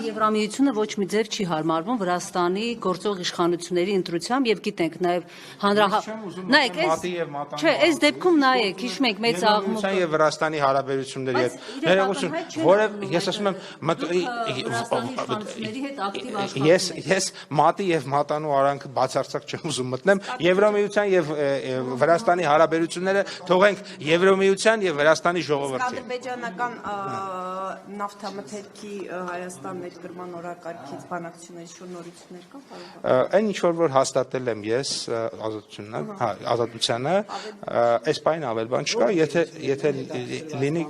Եվրամիությունը ոչ մի ձև չի հարմարվում Վրաստանի գործող իշխանությունների ընտրությամբ եւ գիտենք նաեւ նայեք այս դեպքում նայեք հիշում եք մեծ աղմուկ եւ Վրաստանի հարաբերությունների հետ ներողություն որը ես ասում եմ ես մատի եւ մատանու արանքը բացարձակ չեմ ուզում մտնեմ Եվրամիության եւ Վրաստանի հարաբերությունները թողենք Եվրամիության եւ Վրաստանի ժողովրդին Ադրբեջանական նավթամթերքի Հայաստան ներկրման օրակարգից բանակցությունների շնորհիչներ կա Այն ինչ որ հաստատել եմ ես ազատությանը այս բանը ավել բան չկա եթե լինի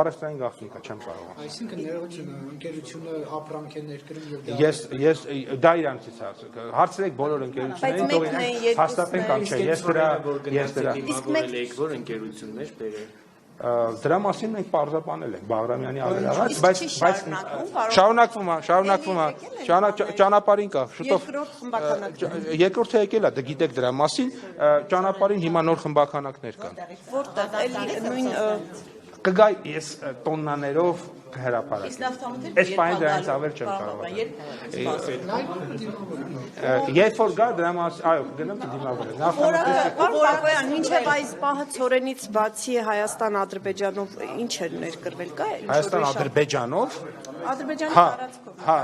առևտրային գաղտնիք չեմ կարող Այսինքն ներողություն ընկերությունը ապրանք է ներկրում Ես դա իրանցից հարցրեք բոլոր ընկերություններին թող հաստատեն կամ չէ ես դրա որ ընկերություններ բերել Դրա մասին մենք պարզաբանել ենք Բաղրամյանի ավելացած, բայց շարունակվում է, ճանապարհին կա, շուտով երկրորդը եկել է, դե գիտեք դրա մասին, ճանապարհին հիմա նոր խմբականակներ կան։ Որտեղ էլի նույն կգա ես տոննաներով կհրապարակեմ։ Այս բանը դրանից ավել չեմ կարող։ Երբ որ գա դրա մասին, այո, գնամ Պարոն մինչև այս պահը ցորենից բացի Հայաստան-Ադրբեջանով ինչ էր ներկրվել կա Հայաստան-Ադրբեջանով Ադրբեջանի տարածքով Հա,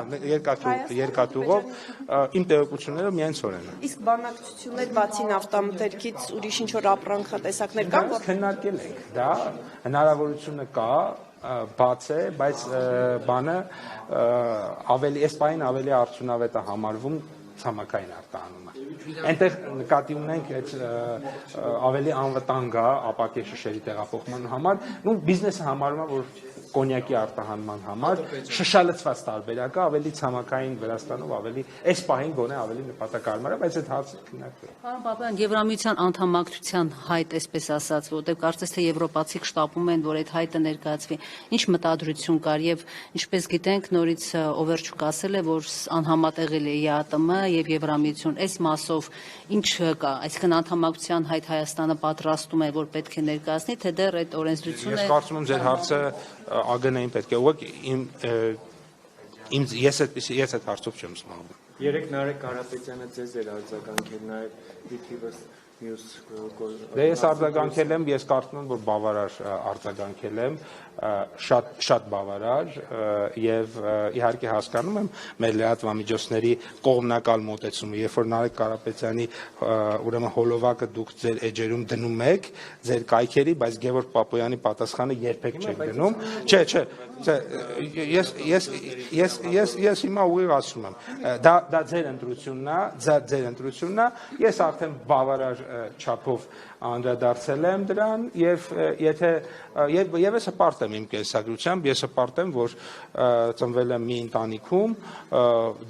երկաթուղով իմ տեղեկությունները միայն ցորենը Իսկ բանակցություններ բացի նավթամթերքից ուրիշ ինչ որ ապրանքատեսակներ կան որ քննարկել ենք դա հնարավորությունը կա բաց է, բայց բանը ավելի այս բանը ավելի արդյունավետ է համարվում ցամաքային արտահանումը։ Այնտեղ նկատի ունենք այդ ավելի անվտանգ է ապակե շշերի տեղափոխման համար, ու բիզնեսը համարում է որ կոնյակի արտահանման համար շշալցված տարբերակը ավելի ցամաքային Վրաստանով ավելի այս պահին գոնե ավելի նպատակարար է, բայց այդ հարցը քննարկվել է։ Պարոն Պապյան, Եվրամիության անդամակցության հայտ, այսպես ասած, որտեղ կարծես թե եվրոպացիք շտապում են, որ այդ հայտը ներկայացվի, ինչ մտադրություն կար եւ ինչպես գիտենք, նորից Օվերչուկ ասել է, որ անհամատեղել է ԵԱՏՄ եւ Եվրամիություն, այս մասով ինչ կա, այսինքն անդամակցության հայտ Հայաստանը պատրաստում է, որ պետք է ներկայացնի, թե դեռ այդ օրենսդրությունը Ես կարծում եմ ձեր հարցը ԱԳՆ-ին պետք է ուղղակի ես այդ հարցով չեմ զբաղվում։ Երեք Նարեկ Կարապետյանը ձեզ էր արձագանքել նաև դիպիվս մյուս Դե ես արձագանքել եմ, ես կարծում եմ, որ բավարար արձագանքել եմ, շատ բավարար եւ իհարկե հասկանում եմ մեր լրատվամիջոցների կողմնակալ մոտեցումը, երբ որ Նարեկ Կարապետյանի ուրեմն հոլովակը դուք ձեր էջերում դնում եք, ձեր կայքերի, բայց Գևորգ Պապոյանի պատասխանը երբեք չեք դնում։ Ես հիմա ուղիղ ասում եմ, դա ձեր ընտրությունն է, ես արդեն բավարար չափով անդրադարձել եմ դրան եւ ես հպարտ եմ իմ կենսագրությամբ, ես հպարտ եմ, որ ծնվել եմ մի ընտանիքում,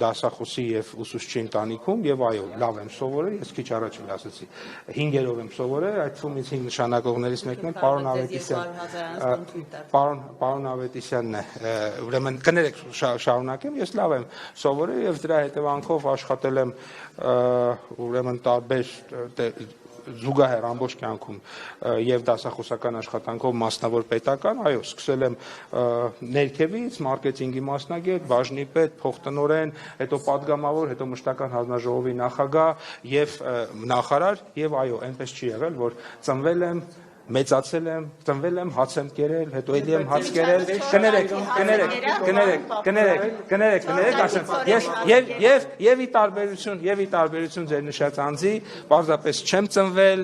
դասախոսի եւ ուսուցչի ընտանիքում եւ այո, լավ եմ սովորել, ես քիչ առաջ էլ ասացի, 5-երով եմ սովորել, այդ թվում ինձ 5 նշանակողներից մեկն է պարոն Ավետիսյանն է, ուրեմն կներեք շարունակեմ, ես լավ եմ սովորել եւ դրա հետևանքով աշխատել եմ ուրեմն տարբեր զուգահեռ ամբողջ կյանքում եւ դասախոսական աշխատանքով մասնավոր պետական, այո, սկսել եմ ներքևից, մարքեթինգի մասնագետ, բաժնի պետ, փոխտնօրեն, հետո падգամավոր, հետո մշտական հանձնաժողովի նախագահ եւ նախարար եւ այո, այնպես չի եղել, որ ծնվել եմ մեծացել եմ, ծնվել եմ, հաց եմ կերել, հետո էլի եմ հաց կերել, կներեք, ասեմ, եւ ի տարբերություն ձեր նշած անձի, պարզապես չեմ ծնվել,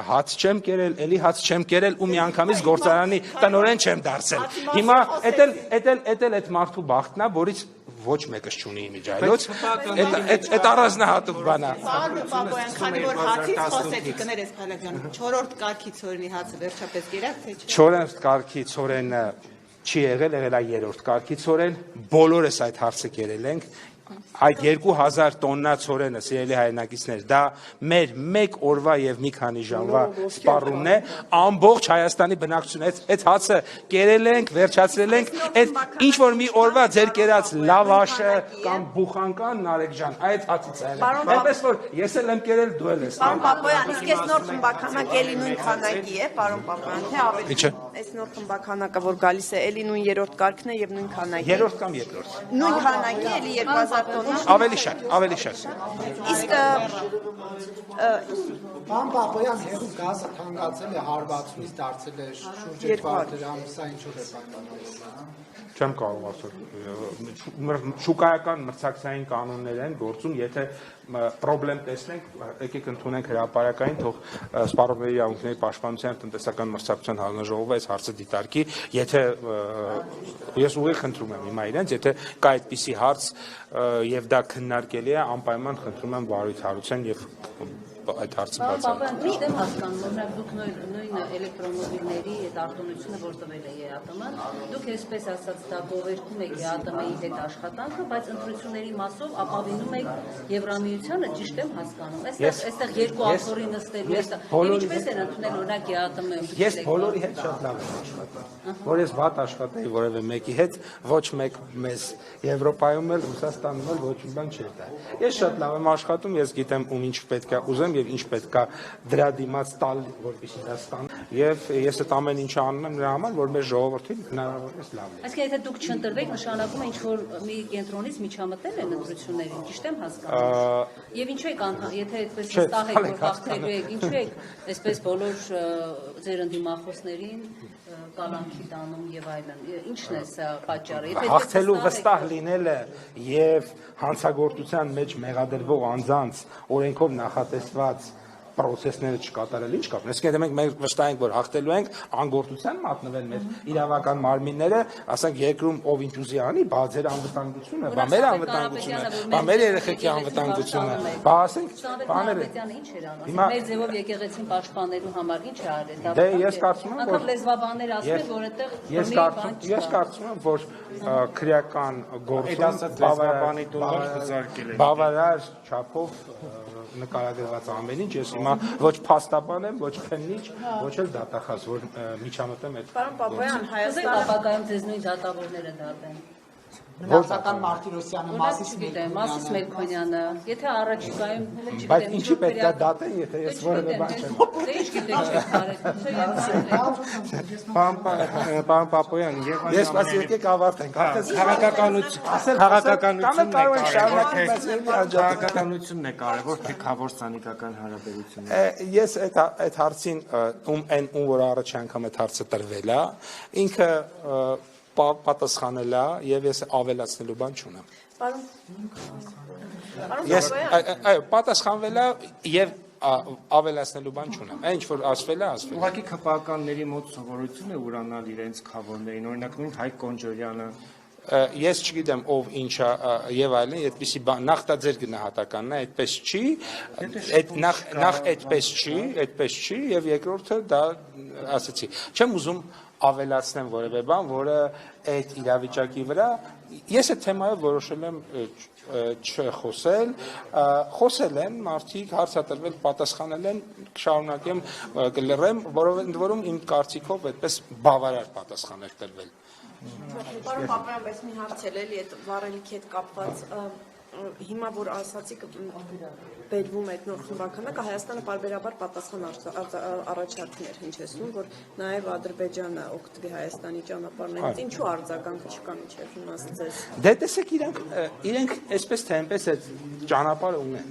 հաց չեմ կերել, էլի հաց չեմ կերել ու միանգամից գործարանի տնօրեն չեմ դարձել։ Հիմա էդ այդ մարդու բախտն է, որից ոչ մեկս չունի իմիջայլոց, այդ առանձնահատուկ բան է։ Պապոյան, քանի որ հացից խոսեցի, կներես Փալավյան, 4-րդ կարգի ցորենի հացը վերջապես գերակ թե չէ։ 4-րդ կարգի ցորենը չի եղել է 3-րդ կարգի ցորեն, բոլորս այդ հարցը կերել ենք։ Այդ 2000 տոննա ցորենը, սիրելի հայրենակիցներ, դա մեր մեկ օրվա եւ մի քանի ժամվա սպառումն է, ամբողջ Հայաստանի բնակչությունը այդ հացը կերել ենք, վերջացրել ենք, այդ ինչ որ մի օրվա ձեր կերած լավաշը կամ բուխանկան Նարեկ ջան, այդ հացից է։ Այնպես որ ես էլ եմ կերել, դու էլ ես։ Պարոն Պապոյան, իսկ այս նոր խմբականակ էլի նույն քանակի է, պարոն Պապոյան, թե ավելի։ Ինչը Այս նոր խմբականակը, որ գալիս է, էլի նույն երրորդ կարգն է եւ նույն քանակի։ Երրորդ կամ երկրորդ։ Նույն քանակի, էլի 2000 տոննա։ Ավելի շատ։ Իսկ Պարոն Պապոյան, հեղուկ գազը թանկացել է հարվածից դարձել է շուրջ 200 դրամ, սա ինչու է պայմանավորվում։ Չեմ կարող ասել։ Շուկայական մրցակցային կանոններ են գործում, եթե պրոբլեմ տեսնենք, եկեք ընդունենք հրապարակային, թող սպառողների իրավունքների պաշտպանության տնտեսական մրցակցության հանձնաժողովը այս հարցը դիտարկի, եթե ես ուղիղ խնդրում եմ հիմա իրենց, եթե կա այդպիսի հարց եւ դա քննարկելի է, անպայման խնդրում եմ Վարույթ Հարությունյան եւ այդ հարցը բացառել։ Ճիշտ եմ հասկանում, օրինակ դուք նույն էլեկտրոմոբիլների այդ արտոնությունը, որ տվել է ԵԱՏՄ-ն, դուք այսպես ասած դա գովերքում եք ԵԱՏՄ-ի հետ աշխատանքը, բայց ընտրությունների մասով ապավինում եք Եվրամիությանը, ճիշտ եմ հասկանում։ Այստեղ երկու աթոռի նստելու է։ Ինչպես են ընդունել օրինակ ԵԱՏՄ-ը։ Ես բոլորի հետ շատ լավ եմ աշխատում։ Որ ես վատ աշխատեի որևէ մեկի հետ, ոչ մեկ մեզ Եվրոպայում էլ, Ռուսաստանում էլ ոչ մի բան չէ դա։ Ես շատ լավ եմ աշխատում, ես գիտեմ ում ինչ պետք է ուզեմ եւ ինչ պետք է դրա դիմաց տալ, որպեսզի դա ստանա։ Եվ ես այդ ամեն ինչը անում եմ նրա համար, որ մեր ժողովրդին հնարավորինս լավ լինի։ Այսինքն եթե դուք չընտրվեք, նշանակում է ինչ որ մի կենտրոնից միջամտել են ընտրություններին, ճիշտ եմ հասկանում։ Եվ ինչու եք եթե այդպես վստահ եք, որ հաղթելու եք, ինչու եք այսպես բոլոր ձեր ընդդիմախոսներին կալանքի տանում եւ այլն։ Ինչն է սա պատճառը։ Հաղթելու վստահ լինելը եւ հանցագործության մեջ մեղադրվող անձանց օրենքով նախատեսված պրոցեսները չկատարել ինչ կապ։ Այսինքն մենք վստահ ենք, որ հաղթելու ենք, անգործության մատնվել մեր իրավական մարմինները, ասենք երկրում ով ինչ ուզի անի, բա ձեր անվտանգությունը, բա մեր անվտանգությունը, բա մեր երեխեքի անվտանգությունը, բա ասենք բաները ինչ էր անում։ Մեր ձևով եկեղեցին պաշտպանելու համար ինչ է արել։ Դե ես կարծում եմ, որ լեզվաբաններ ասում են, որ այդտեղ ես կարծում եմ, որ քրեական գործում բավարար չափով նկարագրված ամեն ինչ, ես հիմա ոչ փաստաբան եմ, ոչ քննիչ, ոչ էլ դատախազ, որ միջամտեմ այդ։ Պարոն Պապոյան, Հայաստանը ապագայում ձեզ նույն դատավորները դատեն։ Մնացական Մարտիրոսյանը, Մասիս Մելքոնյանը, եթե առաջիկայում չգիտեմ, բայց ինչի պետք է դատեն, եթե ես որևէ բան չեմ։ Դե ինչ գիտեք չեք արել։ Պարոն Պապոյան, Ես բայց եկեք ավարտենք, քաղաքականությունն է կարևոր, թե քավոր սանիկական հարաբերությունները։ Ես այդ հարցին ում որ առաջի անգամ այդ հարցը տրվել է, ինքը պատասխանել է եւ ես ավելացնելու բան չունեմ։ Ես այո, պատասխանվել է եւ ավելացնելու բան չունեմ։ Այն ինչ որ ասվել է, ասվել է։ Ուղղակի քպականների մոտ սովորություն է ուրանալ իրենց քավորներին, օրինակ նույն Հայկ Կոնջորյանը։ Ես չգիտեմ ով ինչա եւ այլն, այդպեսի բան նախ դա ձեր գնահատականն է, այդպես չի, նախ այդպես չի եւ երկրորդը դա ասացի։ Չեմ ուզում ավելացնեմ որևէ բան, որը այդ իրավիճակի վրա ես այդ թեմայով որոշել եմ չխոսել, խոսել են մարդիկ, հարցատրվել, պատասխանել են, շարունակեմ կլռեմ, որովհետեւ իմ կարծիքով այդպես բավարար պատասխաններ տրվել։ Պարոն Պապոյան, բայց մի հարց էլի այդ վառելիքի հետ կապված հիմա որ ասացիք բերվում այդ նոր խմբականակը Հայաստանը պարբերաբար պատասխան առաջարկներ հնչեցնում, որ նաև Ադրբեջանը օգտվի Հայաստանի ճանապարհներից, ինչու արձագանքը չկա մինչև հիմա ձեզ։ Դե տեսեք իրենք այսպես թե այնպես այդ ճանապարհը ունեն։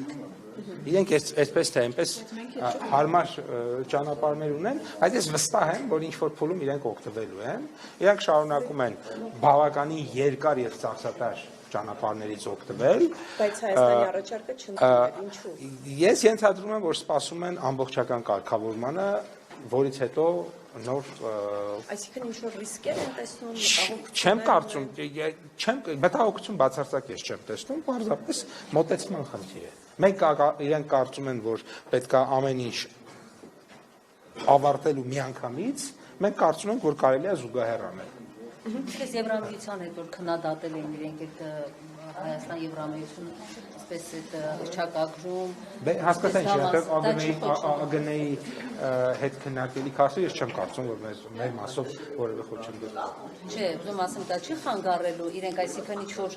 Իրենք այսպես թե այնպես հարմար ճանապարհներ ունեն, բայց ես վստահ եմ, որ ինչ որ փուլում իրենք օգտվելու են։ Իրանք շարունակում են բավականին երկար եւ ծախսատար ճանապարհներից օգտվել։ Բայց Հայաստանի առաջարկը չընդունել, ինչու։ Ես ենթադրում եմ, որ սպասում են ամբողջական կարգավորմանը, որից հետո նոր Այսինքն ինչ որ ռիսկեր են տեսնում, չեմ կարծում, մտահոգություն բացարձակ ես չեմ տեսնում, պարզապես մոտեցման խնդիր է։ Մենք իրենք կարծում են, որ պետք է ամեն ինչ ավարտելու միանգամից, մենք կարծում ենք, որ կարելի է զուգահեռ անել։ Ես Եվրամիության հետ որ քննադատել են իրենք այդ Հայաստան Եվրամիությունը, այսպես այդ հռչակագրում։ Դե հասկացա ինչ է, ԱԳՆ-ի հետ քննարկելի քասը ես չեմ կարծում, որ մեր մասով որևէ խոչընդոտ։ Չէ, ուզում ասեմ, դա չի խանգարելու իրենք, այսինքն ինչ որ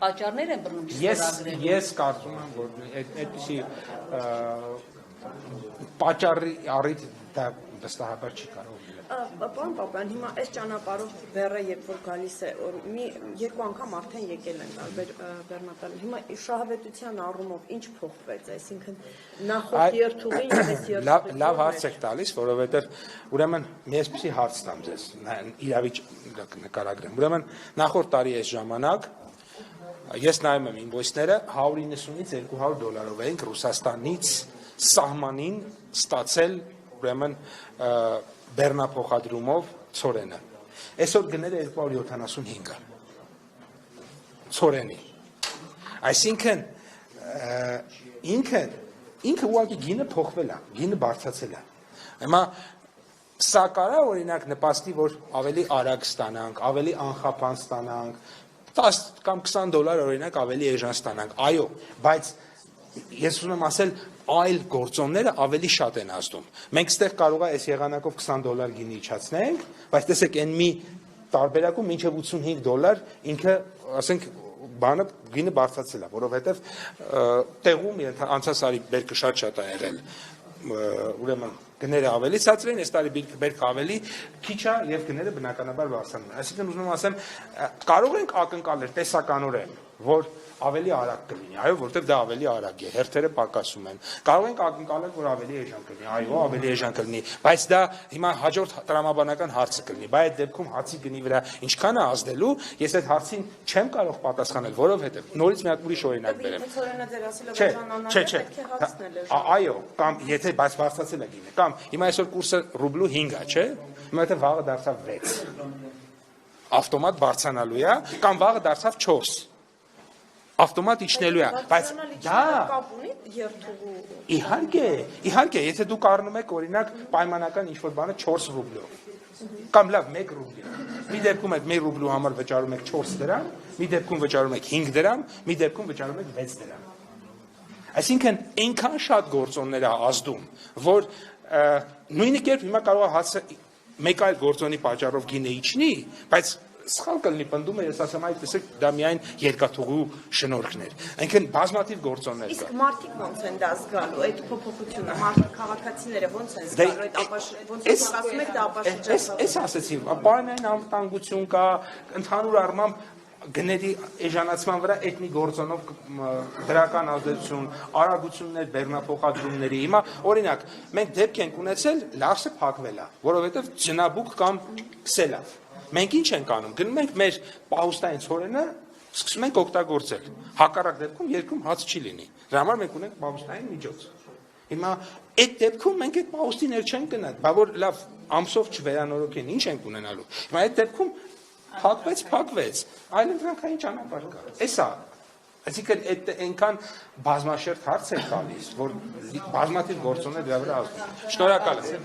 պատճառներ են բռնում չստորագրելու։ Ես կարծում եմ, որ այդպիսի պատճառի առիթ դա վստահաբար չի կարող լինել։ Պարոն Պապյան, հիմա այս ճանապարհով բեռը երբ որ գալիս է, մի երկու անգամ արդեն եկել են տարբեր բեռնատարներ։ Հիմա շահավետության առումով ինչ փոխվեց, այսինքն նախորդ երթուղին եւ այս երթուղին։ Լավ հարց եք տալիս, որովհետեւ ուրեմն մի այսպեսի հարց տամ ձեզ, իրավիճ նկարագրեմ։ Ուրեմն նախորդ տարի այս ժամանակ ես նայում եմ ինվոյսները 190-ից $200 ենք Ռուսաստանից սահմանին ստացել ուրեմն բեռնափոխադրումով ցորենը։ Այսօր գները 275-ը ցորենի։ Այսինքն ինքը ուղղակի գինը փոխվել է, գինը բարձրացել է։ Հիմա սա կարա օրինակ նպաստի, որ ավելի արագ ստանանք, ավելի անխափան ստանանք, 10 կամ $20 օրինակ ավելի էժան ստանանք։ Այո, բայց ես ուզում եմ ասել, այլ գործոնները ավելի շատ են ազդում։ Մենք ստեղ կարող է այս եղանակով $20 գինի իջացնենք, բայց տեսեք, այն մի տարբերակում մինչև $85 ինքը, ասենք, բանը գինը բարձրացել է, որովհետև տեղում անցած տարի բերքը շատ է եղել, ուրեմն գները ավելի ցածր են, այս տարի բերքը ավելի քիչ է եւ գները բնականաբար բարձրանում են։ Այսինքն ուզում եմ ասեմ, կարող ենք ակնկալել տեսականորեն, որ ավելի արագ կլինի, այո, որտեղ դա ավելի արագ է, հերթերը պակասում են։ Կարող ենք ակնկալել, որ ավելի էժան կլինի, այո, ավելի էժան կլինի, բայց դա հիմա հաջորդ տրամաբանական հարցը կլինի։ Բայց այդ դեպքում հացի գնի վրա ինչքան է ազդելու, ես այդ հարցին չեմ կարող պատասխանել, որովհետև նորից մի հատ ուրիշ օրինակ բերեմ։ Այո, կամ եթե բայց բարձրացել է գինը, կամ հիմա այսօր կուրսը ռուբլու 5 է, չէ՞։ Հիմա եթե վաղը դարձավ 6։ Ավտոմատ բարձրանալու է, կամ վաղը դարձավ 4։ Ավտոմատ իջնելու է, բայց դա իհարկե, եթե դուք առնում եք օրինակ պայմանական ինչ-որ բանը 4 ռուբլով, կամ լավ 1 ռուբլի, մի դեպքում եք 1 ռուբլու համար վճարում եք 4 դրամ, մի դեպքում վճարում եք 5 դրամ, մի դեպքում վճարում եք 6 դրամ։ Այսինքն այնքան շատ գործոններ է ազդում, որ նույնի կերպ հիմա կարող է հացը մեկ այլ գործոնի պատճառով գինը իջնի, բայց սխալ կլինի պնդումը, ես ասեմ, այդ տեսեք, դա միայն երկաթուղու շնորհքն էր։ Այնքան բազմաթիվ գործոններ կա։ Իսկ մարդիկ ոնց են դա զգալու, այդ փոփոխությունը, մարդիկ քաղաքացիները ոնց են զգալու, այդ ոնց ասում եք դա ապաշրջացավ։ Էս ասեցի, պարենային անվտանգություն կա, ընդհանուր առմամբ գների էժանացման վրա էթնի գործոնով դրական ազդեցություն, արագություններ, բեռնափոխադրումների։ Հիմա օրինակ, մենք դեպք ենք ունեցել, լարսը փակվել է, որովհետև ջնաբուկ կամ քսելավ։ Մենք ինչ ենք անում, գնում ենք մեր պահուստային ցորենը, սկսում ենք օգտագործել։ Հակառակ դեպքում երկրում հաց չի լինի։ Դրա համար մենք ունենք պահուստային միջոց։ Հիմա այդ դեպքում մենք այդ պահուստիներ չենք գնա, բա որ լավ ամսով չվերանորոգեն, ինչ ենք ունենալու։ Հիմա այդ դեպքում փակվեց, այլընտրանքային ճանապարհ կա։ Էսա, այսինքն այդ այնքան բազմաշերտ հարց է տալիս, որ բազմաթիվ գործոններ դրա վրա ազդում։ Շնորհակալ եմ։